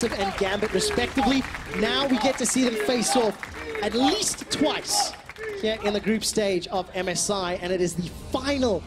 and Gambit respectively. Now we get to see them face off at least twice here in the group stage of MSI, and it is the final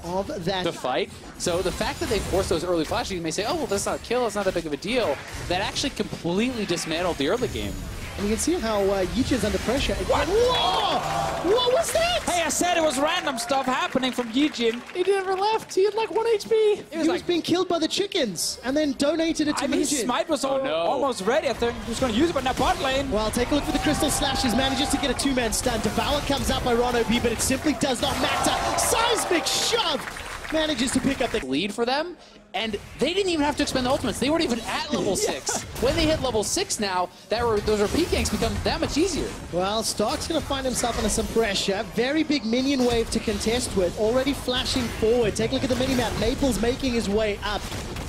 of that fight. So the fact that they forced those early flashes, you may say, oh, well, that's not a kill, it's not that big of a deal. That actually completely dismantled the early game. And you can see how Yijin's under pressure. What? Whoa! What was that? Hey, I said it was random stuff happening from Yijin. He never left. He had like 1 HP. He was being killed by the chickens and then donated it to Yijin. His smite was almost ready. I think he was going to use it, but now bot lane. Well, take a look for the crystal slashes. Manages to get a two-man stun. Devour comes out by Ron-OP, but it simply does not matter. Seismic shove! Manages to pick up the lead for them, and they didn't even have to expend the ultimates. They weren't even at level 6. When they hit level 6 now, those repeat ganks become that much easier. Well, Stark's going to find himself under some pressure. Very big minion wave to contest with. Already flashing forward. Take a look at the minimap. Maple's making his way up.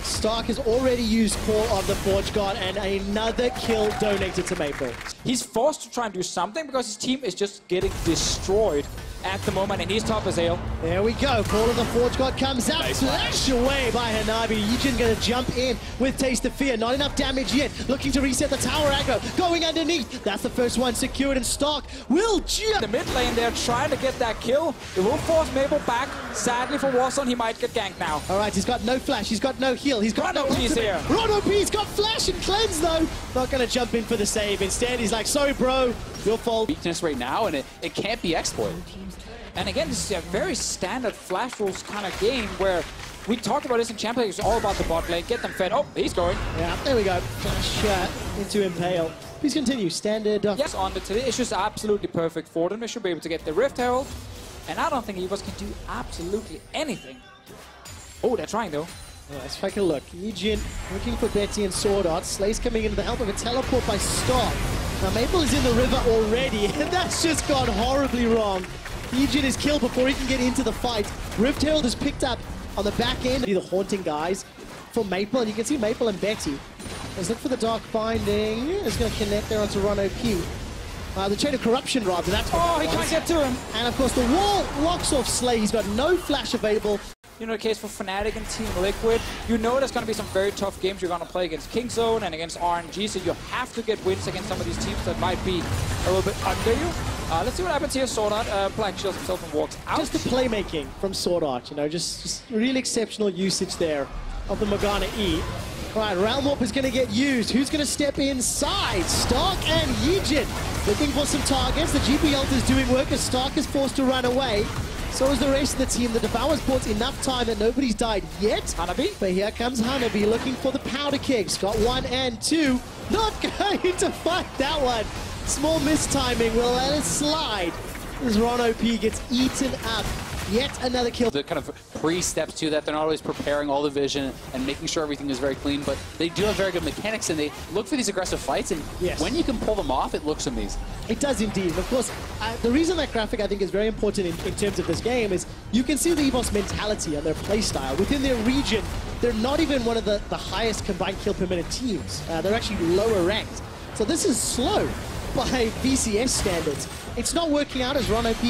Stark has already used Call of the Forge God, and another kill donated to Maple. He's forced to try and do something because his team is just getting destroyed at the moment, and he's top as ale. There we go. Call of the Forge God comes out. Nice Flash away by Hanabi. Yijin going to jump in with Taste of Fear. Not enough damage yet. Looking to reset the tower aggro. Going underneath. That's the first one secured, and Stark will jump. The mid lane, they're trying to get that kill. It will force Maple back. Sadly for Warzone, he might get ganked now. All right, he's got no flash. He's got no heal. He's got no ultimate. Here. Ron-OP's got flash and cleanse, though. Not going to jump in for the save. Instead, he's like, sorry, bro. You'll fall. Weakness right now, and it can't be exploited. And again, this is a very standard flash rules kind of game where we talked about this in Champions League. It's all about the bot lane. Get them fed. Oh, he's going. Yeah, there we go. Flash into Impale. Please continue. Standard. Yes, on the today. It's just absolutely perfect for them. They should be able to get the Rift Herald. And I don't think EVOS can do absolutely anything. Oh, they're trying though. Let's take a look. Yijin looking for Betty and Sword Art. Slay's coming in with the help of a teleport by Stark. Now Maple is in the river already, and that's just gone horribly wrong. Yijin is killed before he can get into the fight. Rift Herald is picked up on the back end. The haunting guys for Maple, and you can see Maple and Betty. Let's look for the Dark Binding. It's going to connect there onto Ron-OP. The Chain of Corruption, rather. That's what he can't get to him. And of course, the wall locks off Slay. He's got no flash available. You know, the case for Fnatic and Team Liquid, you know there's going to be some very tough games you're going to play against Kingzone and against RNG, so you have to get wins against some of these teams that might be a little bit under you. Let's see what happens here. Sword Art, Black shields himself and walks out. Just the playmaking from Sword Art, you know, just really exceptional usage there of the Morgana E. Right, Realm Warp is going to get used. Who's going to step inside? Stark and Yijin looking for some targets. The GP ult is doing work as Stark is forced to run away. So is the rest of the team. The Devour's bought enough time that nobody's died yet. Hanabi. But here comes Hanabi looking for the powder kegs. Got 1 and 2. Not going to fight that one. Small mistiming will let it slide as Ron-OP gets eaten up. Yet another kill. The kind of pre-steps to that, they're not always preparing all the vision and making sure everything is very clean, but they do have very good mechanics, and they look for these aggressive fights, and when you can pull them off, it looks amazing. It does indeed. And of course, the reason that graphic I think is very important in terms of this game is you can see the EVOS mentality and their playstyle. Within their region, they're not even one of the highest combined kill per minute teams. They're actually lower ranked. So this is slow by VCS standards. It's not working out as Ron-OP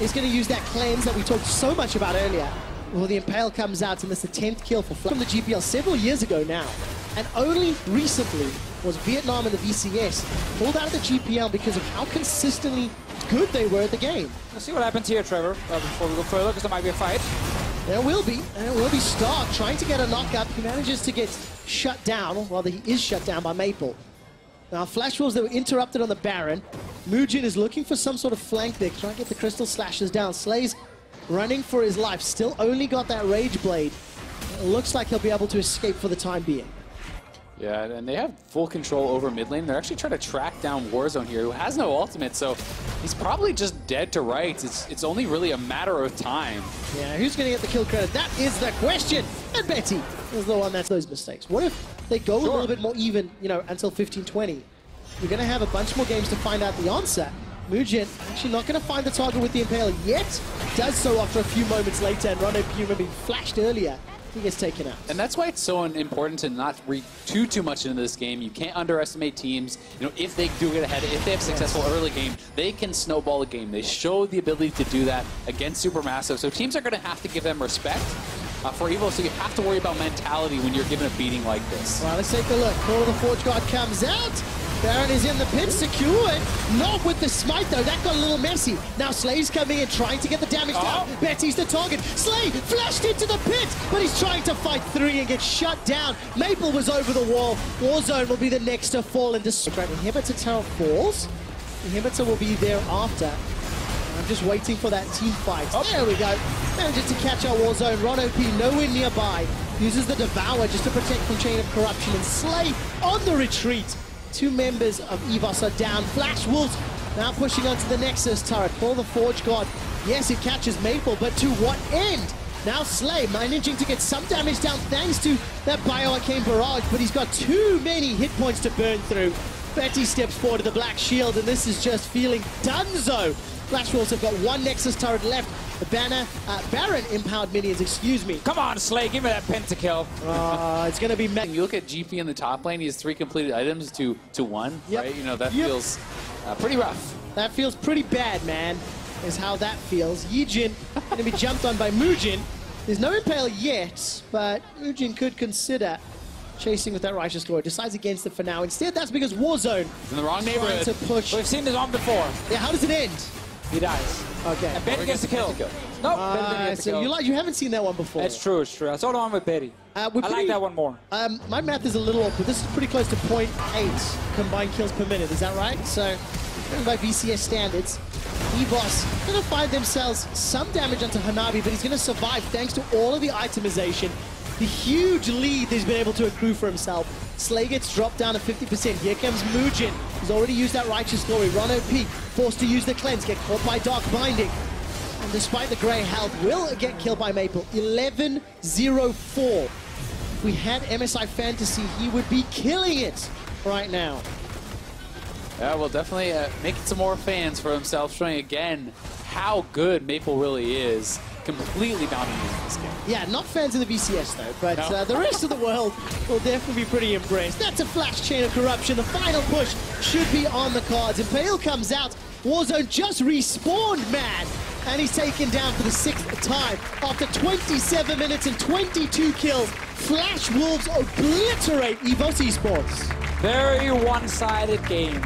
is going to use that cleanse that we talked so much about earlier. Well, the Impale comes out, and that's the 10th kill for from the GPL several years ago now. And only recently was Vietnam and the VCS pulled out of the GPL because of how consistently good they were at the game. Let's see what happens here, Trevor, before we go further, because there might be a fight. There will be, and it will be Stark trying to get a knock-up. He manages to get shut down, rather he is shut down by Maple. Now, flash rolls that were interrupted on the Baron. Mujin is looking for some sort of flank there, trying to get the crystal slashes down. Slay's running for his life, still only got that Rage Blade. It looks like he'll be able to escape for the time being. Yeah, and they have full control over mid lane. They're actually trying to track down Warzone here, who has no ultimate, so he's probably just dead to rights. It's only really a matter of time. Yeah, who's going to get the kill credit? That is the question. And Betty is the one that's those mistakes. What if they go a little bit more even, you know, until 15-20? We're going to have a bunch more games to find out the answer. Mujin actually not going to find the target with the Impale yet. Does so after a few moments later, and Ron-OP being flashed earlier. He gets taken out. And that's why it's so important to not read too much into this game. You can't underestimate teams. You know, if they do get ahead, if they have successful early game, they can snowball a game. They show the ability to do that against Supermassive. So teams are going to have to give them respect. for EVOS, so you have to worry about mentality when you're given a beating like this. Well, let's take a look. Call of the Forge Guard comes out. Baron is in the pit, secured. Not with the smite, though. That got a little messy. Now Slay's coming in, trying to get the damage down. Betty's the target. Slay flashed into the pit, but he's trying to fight 3 and get shut down. Maple was over the wall. Warzone will be the next to fall into... Inhibitor Tower falls. Inhibitor will be there after. I'm just waiting for that team fight. There we go. Manages to catch our Warzone. Ron OP nowhere nearby. Uses the Devour just to protect from Chain of Corruption. And Slay on the retreat. 2 members of EVOS are down. Flash Wolves now pushing onto the Nexus turret. Call the Forge God. Yes, it catches Maple, but to what end? Now Slay managing to get some damage down thanks to that Bioarcane Barrage, but he's got too many hit points to burn through. Betty steps forward to the Black Shield, and this is just feeling donezo. Flash Wolves have got 1 Nexus turret left. The Baron empowered minions, excuse me. Come on, Slay, give me that pentakill. It's going to be... You look at GP in the top lane, he has 3 completed items to 1, right? You know, that feels pretty rough. That feels pretty bad, man, is how that feels. Yijin going to be jumped on by Muujin. There's no Impale yet, but Muujin could consider chasing with that Righteous Glory. Decides against it for now. Instead, that's because Warzone is in the wrong neighborhood. To push. We've seen this on before. Yeah, how does it end? He dies. Okay. And Betty gets the kill. Nope. So you haven't seen that one before. It's true, it's true. I saw the one with Betty. I like that one more. My math is a little awkward. This is pretty close to 0.8 combined kills per minute. Is that right? So, by VCS standards, EVOS going to find themselves some damage onto Hanabi, but he's going to survive thanks to all of the itemization. The huge lead he's been able to accrue for himself. Slay gets dropped down to 50%. Here comes Muujin. He's already used that Righteous Glory. Ron OP forced to use the cleanse, get caught by Dark Binding. And despite the grey health, will get killed by Maple. 11-0-4. If we had MSI Fantasy, he would be killing it right now. Yeah, well, definitely making some more fans for himself, showing again how good Maple really is. Completely dominating this game. Yeah, not fans of the VCS though, but the rest of the world will definitely be pretty impressed. That's a flash Chain of Corruption. The final push should be on the cards. Impale comes out. Warzone just respawned, man. And he's taken down for the 6th time. After 27 minutes and 22 kills, Flash Wolves obliterate EVOS Esports. Very one-sided game.